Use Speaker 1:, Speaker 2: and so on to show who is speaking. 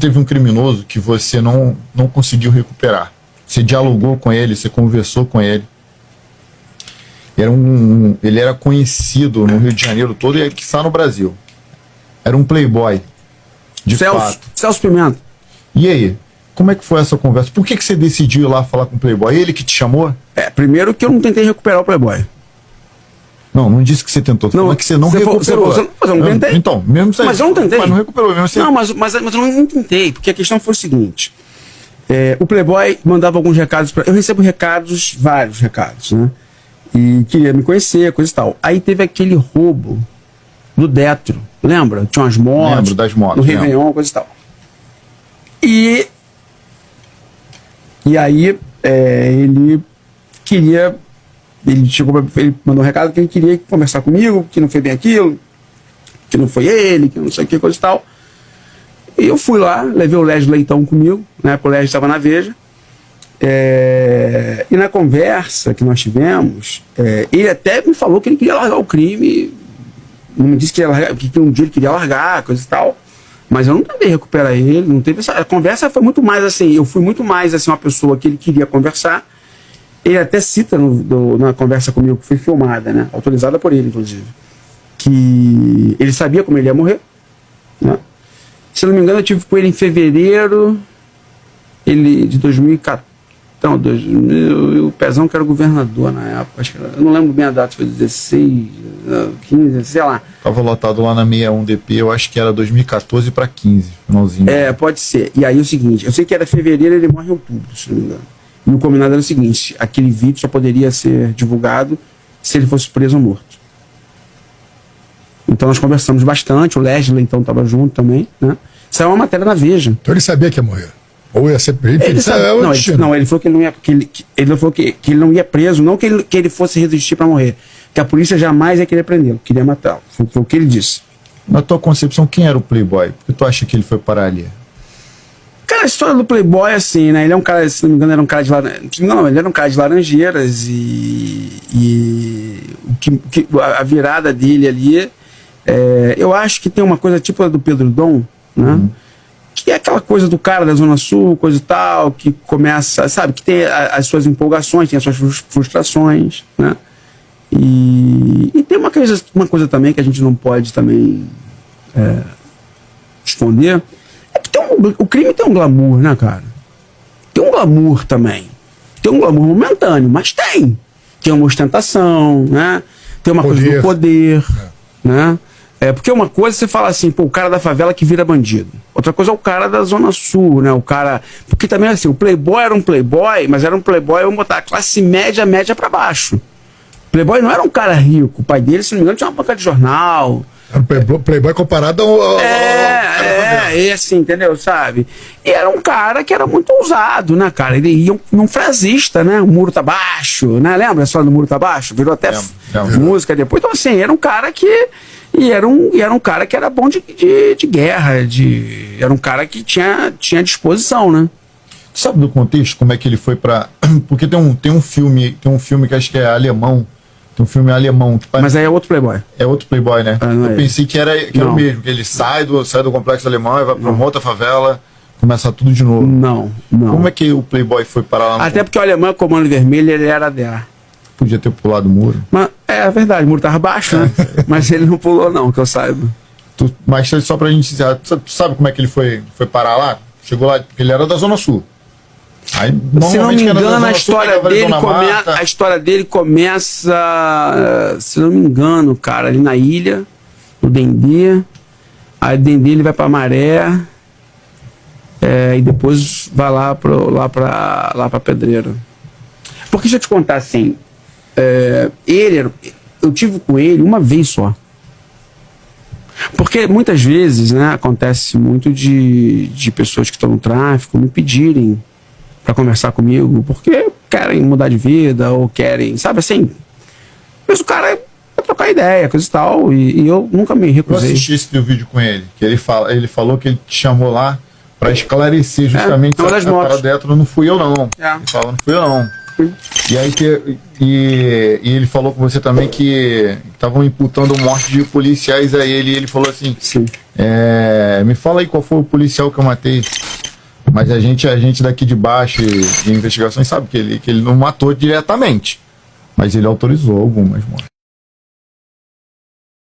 Speaker 1: teve um criminoso que você não conseguiu recuperar. Você dialogou com ele, você conversou com ele. Ele era conhecido no Rio de Janeiro todo e que está no Brasil. Era um playboy. De fato.
Speaker 2: Celso Pimenta.
Speaker 1: E aí? Como é que foi essa conversa? Por que você decidiu ir lá falar com o playboy? Ele que te chamou?
Speaker 2: Primeiro que eu não tentei recuperar o playboy.
Speaker 1: Não disse que você tentou. Não, falou que você não recuperou.
Speaker 2: Mas eu não tentei.
Speaker 1: Então, mesmo você...
Speaker 2: Mas eu não tentei.
Speaker 1: Mas não recuperou mesmo assim.
Speaker 2: Não, mas eu não tentei, porque a questão foi o seguinte. O playboy mandava alguns recados eu recebo recados, vários recados, né? E queria me conhecer, coisa e tal. Aí teve aquele roubo do Detro, lembra? Tinha umas motos.
Speaker 1: Lembro das motos.
Speaker 2: No Réveillon, coisa e tal. E aí ele queria... Ele mandou um recado que ele queria conversar comigo, que não foi bem aquilo, que não foi ele, que não sei o que, coisa e tal. E eu fui lá, levei o Légio Leitão comigo, né? O Légio estava na Veja. E na conversa que nós tivemos, ele até me falou que ele queria largar o crime, não me disse que um dia ele queria largar, coisa e tal, mas eu não tentei recuperar ele, não teve a conversa foi muito mais assim, eu fui muito mais assim uma pessoa que ele queria conversar. Ele até cita na conversa comigo, que foi filmada, né, autorizada por ele, inclusive, que ele sabia como ele ia morrer, né? Se não me engano, eu tive com ele em fevereiro de 2014. Então, o Pezão que era governador na época, acho que eu não lembro bem a data, foi 16, 15, sei lá.
Speaker 1: Estava lotado lá na 61DP, eu acho que era 2014 para 15, finalzinho.
Speaker 2: Pode ser. E aí é o seguinte, eu sei que era fevereiro, ele morre em outubro, se não me engano. E o combinado era o seguinte, aquele vídeo só poderia ser divulgado se ele fosse preso ou morto. Então nós conversamos bastante, o Leslie então estava junto também, né? Saiu uma matéria na Veja.
Speaker 3: Então ele sabia que ia morrer? Ou ia ser preso?
Speaker 2: Ele falou que ele não ia, ele falou que ele não ia preso, não que ele fosse resistir para morrer, que a polícia jamais ia querer prendê-lo, queria matá-lo. Foi o que ele disse.
Speaker 1: Na tua concepção, quem era o playboy? Por que tu acha que ele foi parar ali?
Speaker 2: Cara, a história do playboy é assim, né? Ele é um cara, se não me engano, ele era um cara de Laranjeiras a virada dele ali, eu acho que tem uma coisa tipo a do Pedro Dom, né? Que é aquela coisa do cara da Zona Sul, coisa e tal, que começa, sabe, que tem as suas empolgações, tem as suas frustrações, né? E tem uma coisa também que a gente não pode também esconder, é que o crime tem um glamour, né, cara? Tem um glamour também. Tem um glamour momentâneo, mas tem. Tem uma ostentação, né? Tem uma coisa do poder, né? Porque uma coisa você fala assim, o cara da favela que vira bandido. Outra coisa é o cara da Zona Sul, né? O cara... Porque também assim, o playboy era um playboy, mas era um playboy, vamos botar, classe média pra baixo. O playboy não era um cara rico. O pai dele, se não me engano, tinha uma banca de jornal.
Speaker 3: Era um playboy comparado ao...
Speaker 2: E assim, entendeu, sabe? E era um cara que era muito ousado, né, cara? Ele ia num frasista, né? O muro tá baixo, né? Lembra a história do muro tá baixo? Virou até música depois. Então, assim, era um cara que... E era um cara que era bom de guerra, era um cara que tinha disposição, né?
Speaker 1: Sabe do contexto, como é que ele foi pra... Porque tem um filme que acho que é alemão, tem um filme alemão. Que
Speaker 2: Mas aí é outro playboy.
Speaker 1: É outro playboy, né? Eu pensei que era o mesmo, que ele sai do complexo alemão e vai pra uma outra favela, começa tudo de novo.
Speaker 2: Não.
Speaker 1: Como é que o playboy foi parar lá?
Speaker 2: Até porque o alemão, Comando Vermelho, ele era dela.
Speaker 1: Podia ter pulado o muro.
Speaker 2: Mas, é verdade, o muro tava baixo, né? Mas ele não pulou não, que eu saiba.
Speaker 1: Mas só pra gente encerrar, tu sabe como é que ele foi parar lá? Chegou lá, porque ele era da Zona Sul. Aí,
Speaker 2: se não me engano, a história dele começa, se não me engano, cara, ali na ilha, no Dendê. Aí Dendê ele vai pra Maré, e depois vai lá pra Pedreira. Porque deixa eu te contar assim, eu tive com ele uma vez só. Porque muitas vezes, né, acontece muito de pessoas que estão no tráfico me pedirem para conversar comigo, porque querem mudar de vida, ou querem, sabe assim, mas o cara vai trocar ideia, coisa e tal, e eu nunca me recusei.
Speaker 1: Eu assisti esse teu vídeo com ele, que ele falou que ele te chamou lá para esclarecer justamente a parada dentro, não fui eu não. Ele falou, não fui eu não. E aí e ele falou com você também que estavam imputando morte de policiais a ele, e ele falou assim,
Speaker 2: sim,
Speaker 1: Me fala aí qual foi o policial que eu matei. Mas a gente daqui de baixo de investigações sabe que ele não matou diretamente. Mas ele autorizou algumas mortes.